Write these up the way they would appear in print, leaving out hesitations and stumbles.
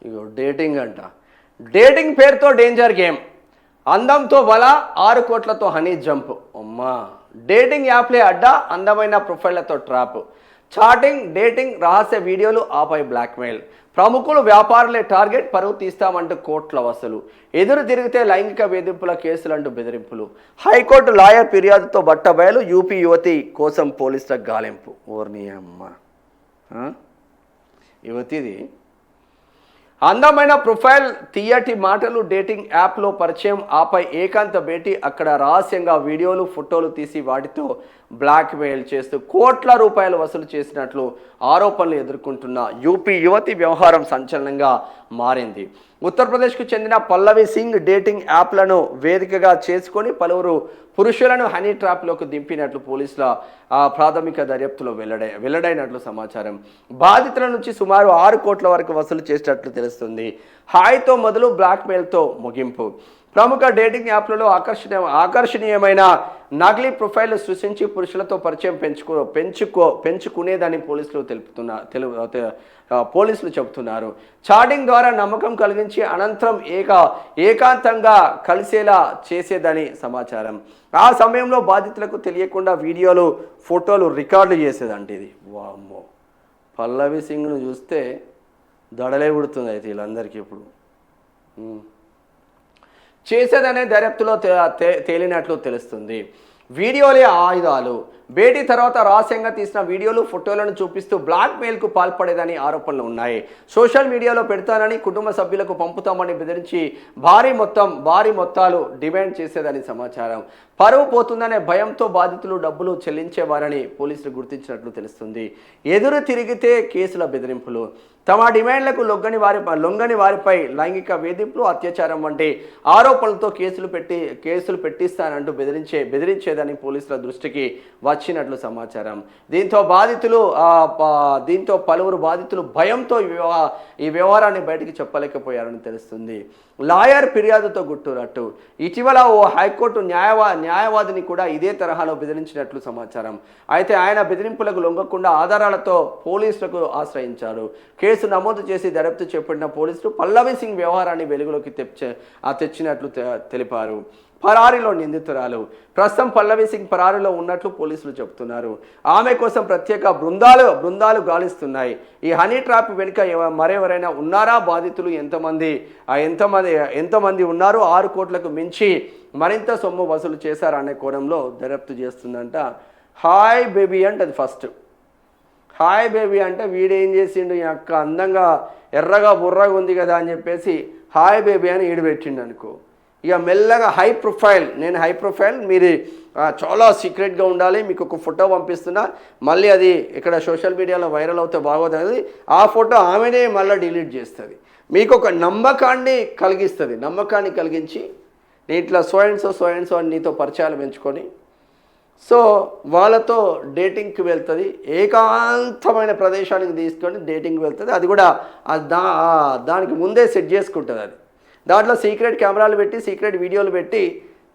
ఇగో dating అంట. Dating పేరుతో danger game, అందంతో బల, 6 కోట్లతో హనీ జంప్. అమ్మా, డేటింగ్ యాప్లే అడ్డా, అందమైన ప్రొఫైళ్లతో ట్రాప్, చాటింగ్, డేటింగ్, రహస్య వీడియోలు, ఆపై బ్లాక్మెయిల్, ప్రముఖులు వ్యాపారులే టార్గెట్, పరువు తీస్తామంటూ కోట్ల వసూలు, ఎదురు తిరిగితే లైంగిక వేధింపుల కేసులంటూ బెదిరింపులు, హైకోర్టు లాయర్ ఫిర్యాదుతో బట్టబయలు, యూపీ యువతి కోసం పోలీసుల గాలింపు. ఓర్ని అమ్మ, యువతిది అందమైన ప్రొఫైల్, తీయటి మాటలు, డేటింగ్ యాప్లో పరిచయం, ఆపై ఏకాంత భేటీ, అక్కడ రహస్యంగా వీడియోలు, ఫోటోలు తీసి వాటితో బ్లాక్మెయిల్ చేస్తూ కోట్ల రూపాయలు వసూలు చేసినట్లు ఆరోపణలు ఎదుర్కొంటున్న యూపీ యువతి వ్యవహారం సంచలనంగా మారింది. ఉత్తరప్రదేశ్కు చెందిన పల్లవి సింగ్ డేటింగ్ యాప్లను వేదికగా చేసుకొని పలువురు పురుషులను హనీ ట్రాప్లోకి దింపినట్లు పోలీసుల ప్రాథమిక దర్యాప్తులో వెల్లడైనట్లు సమాచారం. బాధితుల నుంచి సుమారు 6 కోట్ల వరకు వసూలు చేసినట్లు తెలుస్తుంది. హాయ్తో మొదలు బ్లాక్మెయిల్తో ముగింపు. ప్రముఖ డేటింగ్ యాప్లలో ఆకర్షణీయమైన నకిలీ ప్రొఫైల్ సృష్టించి పురుషులతో పరిచయం పెంచుకునేదని పోలీసులు చెబుతున్నారు. చాటింగ్ ద్వారా నమ్మకం కలిగించి అనంతరం ఏకాంతంగా కలిసేలా చేసేదని సమాచారం. ఆ సమయంలో బాధితులకు తెలియకుండా వీడియోలు, ఫోటోలు రికార్డు చేసేదంట. ఇది వామ్మో, పల్లవి సింగ్ను చూస్తే దడలే ఉడుతుంది అయితే వీళ్ళందరికీ ఇప్పుడు. చేసేదనే దర్యాప్తులో తేలినట్లు తెలుస్తుంది. వీడియోలే ఆయుధాలు, భేటీ తర్వాత రహస్యంగా తీసిన వీడియోలు, ఫోటోలను చూపిస్తూ బ్లాక్మెయిల్కు పాల్పడేదని ఆరోపణలు ఉన్నాయి. సోషల్ మీడియాలో పెడతానని, కుటుంబ సభ్యులకు పంపుతామని బెదిరించి భారీ మొత్తాలు డిమాండ్ చేసేదని సమాచారం. పరువు పోతుందనే భయంతో బాధితులు డబ్బులు చెల్లించేవారని పోలీసులు గుర్తించినట్లు తెలుస్తుంది. ఎదురు తిరిగితే కేసుల బెదిరింపులు, తమ డిమాండ్లకు లొంగని వారిపై లైంగిక వేధింపులు, అత్యాచారం వంటి ఆరోపణలతో కేసులు పెట్టిస్తానంటూ బెదిరించేదని పోలీసుల దృష్టికి వచ్చినట్లు సమాచారం. దీంతో పలువురు బాధితులు భయంతో ఈ వ్యవహారాన్ని బయటికి చెప్పలేకపోయారని తెలుస్తుంది. లాయర్ ఫిర్యాదుతో గుట్టురట్టు. ఇటీవల ఓ హైకోర్టు న్యాయవాదిని కూడా ఇదే తరహాలో బెదిరించినట్లు సమాచారం. అయితే ఆయన బెదిరింపులకు లొంగకుండా ఆధారాలతో పోలీసులకు ఆశ్రయించారు. కేసు నమోదు చేసి దర్యాప్తు చేపట్టిన పోలీసులు పల్లవి సింగ్ వ్యవహారాన్ని వెలుగులోకి తెచ్చినట్లు తెలిపారు. పరారీలో నిందితురాలు. ప్రస్తుతం పల్లవి సింగ్ పరారీలో ఉన్నట్లు పోలీసులు చెబుతున్నారు. ఆమె కోసం ప్రత్యేక బృందాలు గాలిస్తున్నాయి. ఈ హనీ ట్రాప్ వెనుక మరెవరైనా ఉన్నారా? బాధితులు ఎంతమంది ఉన్నారు? 6 కోట్లకు మించి మరింత సొమ్ము వసూలు చేశారనే కోణంలో దర్యాప్తు చేస్తుందంట. హాయ్ బేబీ అంటే అది ఫస్ట్. హాయ్ బేబీ అంటే వీడేం చేసిండు, ఈ అక్క అందంగా ఎర్రగా బుర్రగా ఉంది కదా అని చెప్పేసి హాయ్ బేబీ అని ఈడబెట్టిండు అనుకో. ఇక మెల్లగా నేను హై ప్రొఫైల్, మీరు చాలా సీక్రెట్గా ఉండాలి, మీకు ఒక ఫోటో పంపిస్తున్నా, మళ్ళీ అది ఇక్కడ సోషల్ మీడియాలో వైరల్ అవుతే బాగోతుంది, ఆ ఫోటో ఆమెనే మళ్ళీ డిలీట్ చేస్తుంది. మీకు ఒక నమ్మకాన్ని కలిగించి ఇట్లా సో అండ్ సో అని నీతో పరిచయాలు పెంచుకొని సో వాళ్ళతో డేటింగ్కి వెళ్తుంది, ఏకాంతమైన ప్రదేశానికి తీసుకొని డేటింగ్కి వెళ్తుంది. అది కూడా దానికి ముందే సెట్ చేసుకుంటుంది. అది దాంట్లో సీక్రెట్ కెమెరాలు పెట్టి సీక్రెట్ వీడియోలు పెట్టి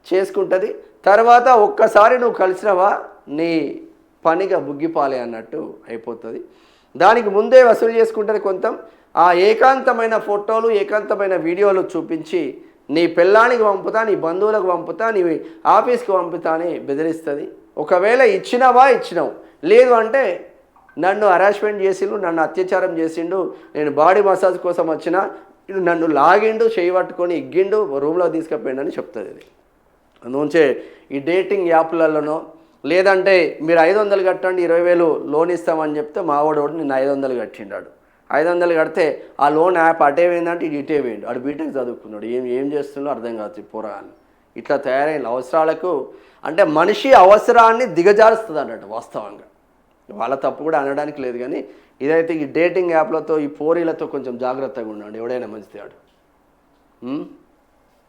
చేసుకుంటుంది. తర్వాత ఒక్కసారి నువ్వు కలిసినవా నీ పనిగా బుగ్గిపాలే అన్నట్టు అయిపోతుంది. దానికి ముందే వసూలు చేసుకుంటుంది కొంత. ఆ ఏకాంతమైన ఫోటోలు, ఏకాంతమైన వీడియోలు చూపించి నీ పెళ్ళానికి పంపుతా, నీ బంధువులకు పంపుతా, నీ ఆఫీస్కి పంపుతా అని బెదిరిస్తుంది. ఒకవేళ ఇచ్చినావు, లేదు అంటే నన్ను హరాస్మెంట్ చేసిండు, నన్ను అత్యాచారం చేసిండు, నేను బాడీ మసాజ్ కోసం వచ్చినా, నన్ను లాగిండు, చేయి పట్టుకొని ఇగ్గిండు, రూమ్లో తీసుకుపోయిండు అని చెప్తుంది. ఇది అందుంచే ఈ డేటింగ్ యాప్లలోనో లేదంటే మీరు 500 కట్టండి 20,000 లోన్ ఇస్తామని చెప్తే మావాడు నిన్ను 500 కట్టిండాడు. 500 కడితే ఆ లోన్ యాప్ అటే పోయిందంటే ఇటే పోయిండు. అటు బీటెక్ చదువుకున్నాడు, ఏం చేస్తున్నాడో అర్థం కాదు పోరాని. ఇట్లా తయారైన అవసరాలకు అంటే మనిషి అవసరాన్ని దిగజారుస్తుంది అన్నట్టు. వాస్తవంగా వాళ్ళ తప్పు కూడా అనడానికి లేదు, కానీ ఇదైతే ఈ డేటింగ్ యాప్లతో ఈ పోరీలతో కొంచెం జాగ్రత్తగా ఉన్నాడు ఎవడైనా మంచిది.